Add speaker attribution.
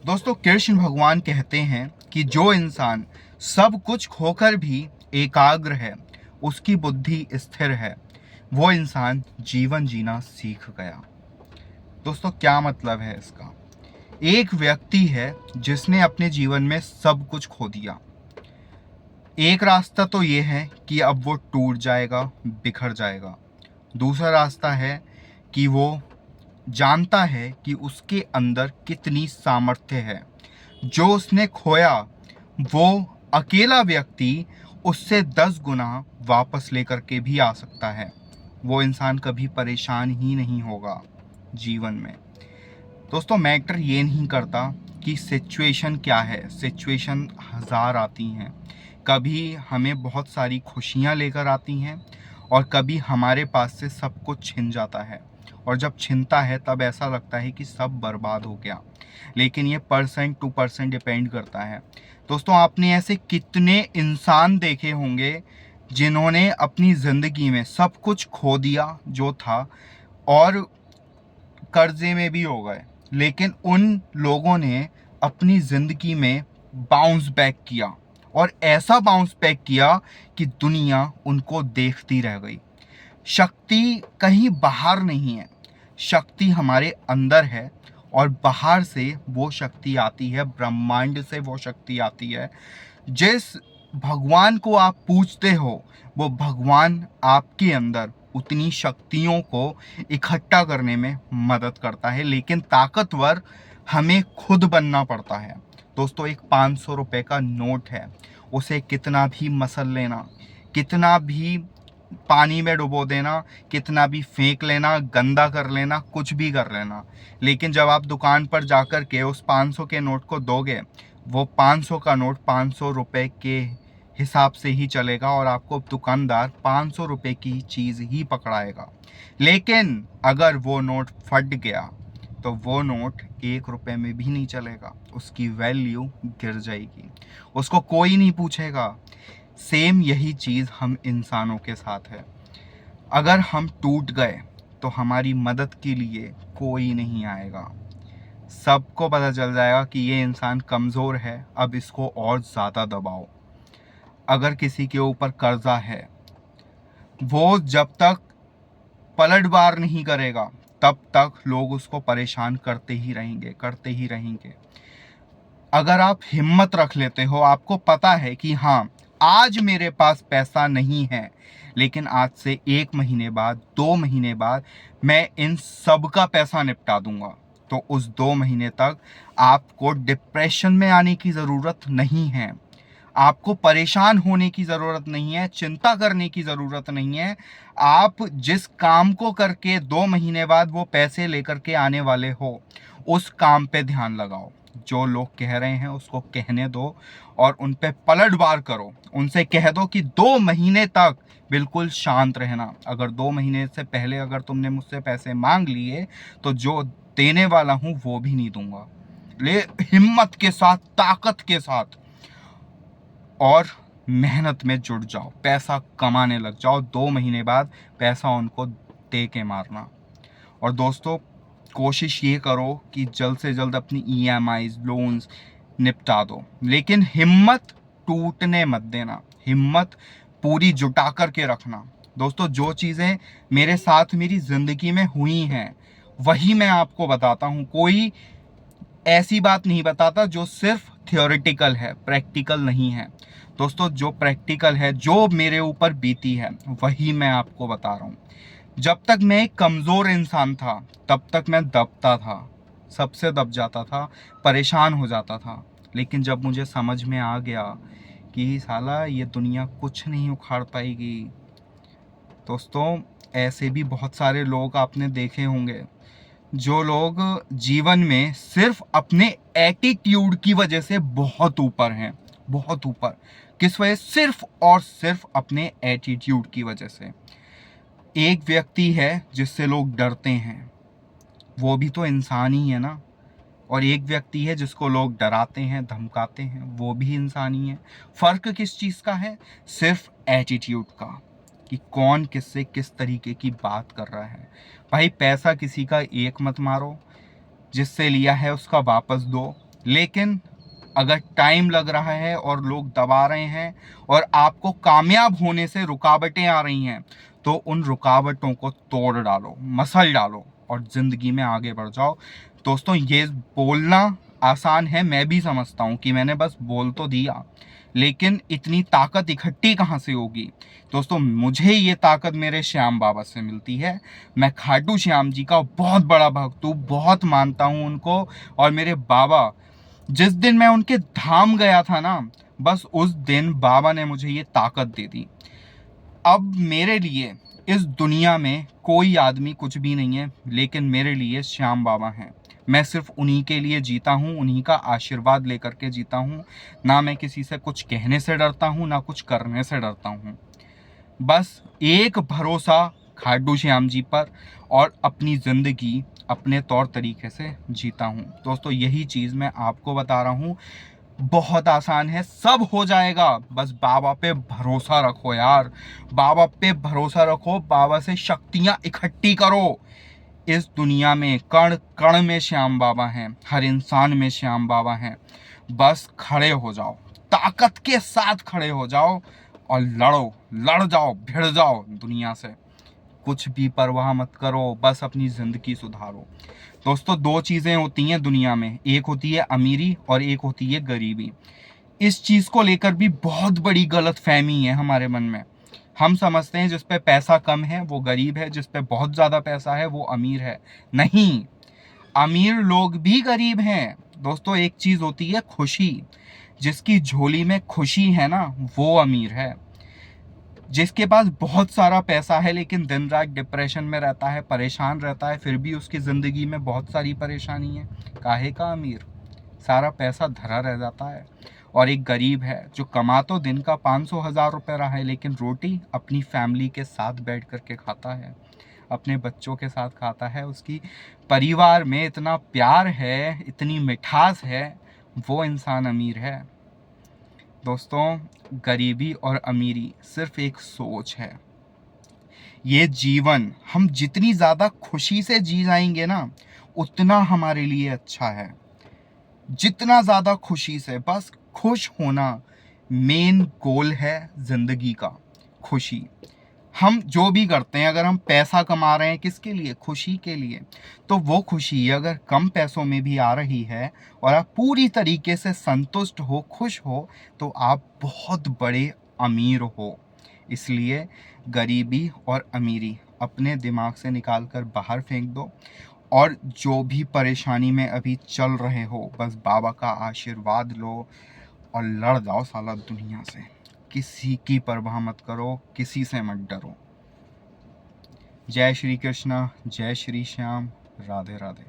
Speaker 1: दोस्तों, कृष्ण भगवान कहते हैं कि जो इंसान सब कुछ खोकर भी एकाग्र है, उसकी बुद्धि स्थिर है, वो इंसान जीवन जीना सीख गया। दोस्तों, क्या मतलब है इसका? एक व्यक्ति है जिसने अपने जीवन में सब कुछ खो दिया। एक रास्ता तो ये है कि अब वो टूट जाएगा, बिखर जाएगा। दूसरा रास्ता है कि वो जानता है कि उसके अंदर कितनी सामर्थ्य है। जो उसने खोया, वो अकेला व्यक्ति उससे 10 गुना वापस लेकर के भी आ सकता है। वो इंसान कभी परेशान ही नहीं होगा जीवन में। दोस्तों, मैटर ये नहीं करता कि सिचुएशन क्या है। सिचुएशन हज़ार आती हैं। कभी हमें बहुत सारी खुशियाँ लेकर आती हैं और कभी हमारे पास से सब कुछ छिन जाता है। और जब छिनता है तब ऐसा लगता है कि सब बर्बाद हो गया। लेकिन ये परसेंट टू परसेंट डिपेंड करता है। दोस्तों, आपने ऐसे कितने इंसान देखे होंगे जिन्होंने अपनी ज़िंदगी में सब कुछ खो दिया जो था, और कर्जे में भी हो गए, लेकिन उन लोगों ने अपनी ज़िंदगी में बाउंस बैक किया, और ऐसा बाउंस बैक किया कि दुनिया उनको देखती रह गई। शक्ति कहीं बाहर नहीं है, शक्ति हमारे अंदर है, और बाहर से वो शक्ति आती है, ब्रह्मांड से वो शक्ति आती है। जिस भगवान को आप पूजते हो, वो भगवान आपके अंदर उतनी शक्तियों को इकट्ठा करने में मदद करता है, लेकिन ताकतवर हमें खुद बनना पड़ता है। दोस्तों, एक 500 रुपए का नोट है, उसे कितना भी मसल लेना, कितना भी पानी में डुबो देना, कितना भी फेंक लेना, गंदा कर लेना, कुछ भी कर लेना, लेकिन जब आप दुकान पर जाकर के उस 500 के नोट को दोगे, वो 500 का नोट 500 रुपए के हिसाब से ही चलेगा, और आपको दुकानदार 500 रुपए की चीज़ ही पकड़ाएगा। लेकिन अगर वो नोट फट गया तो वो नोट 1 रुपए में भी नहीं चलेगा, उसकी वैल्यू गिर जाएगी, उसको कोई नहीं पूछेगा। सेम यही चीज़ हम इंसानों के साथ है। अगर हम टूट गए तो हमारी मदद के लिए कोई नहीं आएगा। सबको पता चल जाएगा कि ये इंसान कमज़ोर है, अब इसको और ज़्यादा दबाओ। अगर किसी के ऊपर कर्जा है, वो जब तक पलटवार नहीं करेगा तब तक लोग उसको परेशान करते ही रहेंगे, करते ही रहेंगे। अगर आप हिम्मत रख लेते हो, आपको पता है कि हाँ, आज मेरे पास पैसा नहीं है, लेकिन आज से 1 महीने बाद, 2 महीने बाद मैं इन सब का पैसा निपटा दूंगा, तो उस 2 महीने तक आपको डिप्रेशन में आने की ज़रूरत नहीं है, आपको परेशान होने की ज़रूरत नहीं है, चिंता करने की ज़रूरत नहीं है। आप जिस काम को करके 2 महीने बाद वो पैसे लेकर के आने वाले हो, उस काम पे ध्यान लगाओ। जो लोग कह रहे हैं उसको कहने दो, और उन पे पलटवार करो। उनसे कह दो कि 2 महीने तक बिल्कुल शांत रहना। अगर 2 महीने से पहले अगर तुमने मुझसे पैसे मांग लिए, तो जो देने वाला हूँ वो भी नहीं दूंगा। ले, हिम्मत के साथ, ताकत के साथ और मेहनत में जुट जाओ, पैसा कमाने लग जाओ। 2 महीने बाद पैसा उनको दे के मारना। और दोस्तों, कोशिश ये करो कि जल्द से जल्द अपनी ईएमआईज, लोन्स निपटा दो, लेकिन हिम्मत टूटने मत देना, हिम्मत पूरी जुटा करके रखना। दोस्तों, जो चीज़ें मेरे साथ मेरी ज़िंदगी में हुई हैं वही मैं आपको बताता हूँ। कोई ऐसी बात नहीं बताता जो सिर्फ थियोरेटिकल है, प्रैक्टिकल नहीं है। दोस्तों, जो प्रैक्टिकल है, जो मेरे ऊपर बीती है, वही मैं आपको बता रहा हूँ। जब तक मैं एक कमज़ोर इंसान था, तब तक मैं दबता था, सबसे दब जाता था, परेशान हो जाता था। लेकिन जब मुझे समझ में आ गया कि साला ये दुनिया कुछ नहीं उखाड़ पाएगी। दोस्तों, ऐसे भी बहुत सारे लोग आपने देखे होंगे, जो लोग जीवन में सिर्फ अपने एटीट्यूड की वजह से बहुत ऊपर हैं, बहुत ऊपर। किस वजह? सिर्फ और सिर्फ अपने एटीट्यूड की वजह से। एक व्यक्ति है जिससे लोग डरते हैं, वो भी तो इंसान ही है ना। और एक व्यक्ति है जिसको लोग डराते हैं, धमकाते हैं, वो भी इंसान ही है। फ़र्क किस चीज़ का है? सिर्फ एटीट्यूड का, कि कौन किससे किस तरीके की बात कर रहा है। भाई, पैसा किसी का एक मत मारो, जिससे लिया है उसका वापस दो। लेकिन अगर टाइम लग रहा है और लोग दबा रहे हैं और आपको कामयाब होने से रुकावटें आ रही हैं, तो उन रुकावटों को तोड़ डालो, मसल डालो और ज़िंदगी में आगे बढ़ जाओ। दोस्तों, ये बोलना आसान है, मैं भी समझता हूँ कि मैंने बस बोल तो दिया, लेकिन इतनी ताकत इकट्ठी कहाँ से होगी। दोस्तों, मुझे ये ताकत मेरे श्याम बाबा से मिलती है। मैं खाटू श्याम जी का बहुत बड़ा भक्त हूँ, बहुत मानता हूँ उनको। और मेरे बाबा, जिस दिन मैं उनके धाम गया था ना, बस उस दिन बाबा ने मुझे ये ताकत दे दी। अब मेरे लिए इस दुनिया में कोई आदमी कुछ भी नहीं है, लेकिन मेरे लिए श्याम बाबा हैं। मैं सिर्फ उन्हीं के लिए जीता हूँ, उन्हीं का आशीर्वाद लेकर के जीता हूँ। ना मैं किसी से कुछ कहने से डरता हूँ, ना कुछ करने से डरता हूँ। बस एक भरोसा खाटू श्याम जी पर, और अपनी ज़िंदगी अपने तौर तरीके से जीता हूँ। दोस्तों, यही चीज़ मैं आपको बता रहा हूँ। बहुत आसान है, सब हो जाएगा। बस बाबा पे भरोसा रखो यार, बाबा पे भरोसा रखो, बाबा से शक्तियाँ इकट्ठी करो। इस दुनिया में कण कण में श्याम बाबा हैं, हर इंसान में श्याम बाबा हैं। बस खड़े हो जाओ, ताकत के साथ खड़े हो जाओ और लड़ो, लड़ जाओ, भिड़ जाओ दुनिया से। कुछ भी परवाह मत करो, बस अपनी ज़िंदगी सुधारो। दोस्तों, दो चीज़ें होती हैं दुनिया में, एक होती है अमीरी और एक होती है गरीबी। इस चीज़ को लेकर भी बहुत बड़ी गलतफहमी है हमारे मन में। हम समझते हैं जिस पे पैसा कम है वो गरीब है, जिस पे बहुत ज़्यादा पैसा है वो अमीर है। नहीं, अमीर लोग भी गरीब हैं। दोस्तों, एक चीज़ होती है खुशी। जिसकी झोली में खुशी है ना, वो अमीर है। जिसके पास बहुत सारा पैसा है लेकिन दिन रात डिप्रेशन में रहता है, परेशान रहता है, फिर भी उसकी ज़िंदगी में बहुत सारी परेशानी है, काहे का अमीर? सारा पैसा धरा रह जाता है। और एक गरीब है जो कमा तो दिन का 500,000 रुपये रहा है, लेकिन रोटी अपनी फैमिली के साथ बैठ कर के खाता है, अपने बच्चों के साथ खाता है। उसकी परिवार में इतना प्यार है, इतनी मिठास है, वो इंसान अमीर है। दोस्तों, गरीबी और अमीरी सिर्फ एक सोच है। ये जीवन हम जितनी ज़्यादा खुशी से जी जाएंगे ना, उतना हमारे लिए अच्छा है। जितना ज़्यादा खुशी से, बस खुश होना मेन गोल है ज़िंदगी का। खुशी। हम जो भी करते हैं, अगर हम पैसा कमा रहे हैं किसके लिए? खुशी के लिए। तो वो खुशी अगर कम पैसों में भी आ रही है और आप पूरी तरीके से संतुष्ट हो, खुश हो, तो आप बहुत बड़े अमीर हो। इसलिए गरीबी और अमीरी अपने दिमाग से निकाल कर बाहर फेंक दो, और जो भी परेशानी में अभी चल रहे हो, बस बाबा का आशीर्वाद लो और लड़ जाओ साला दुनिया से। किसी की परवाह मत करो, किसी से मत डरो। जय श्री कृष्णा, जय श्री श्याम, राधे राधे।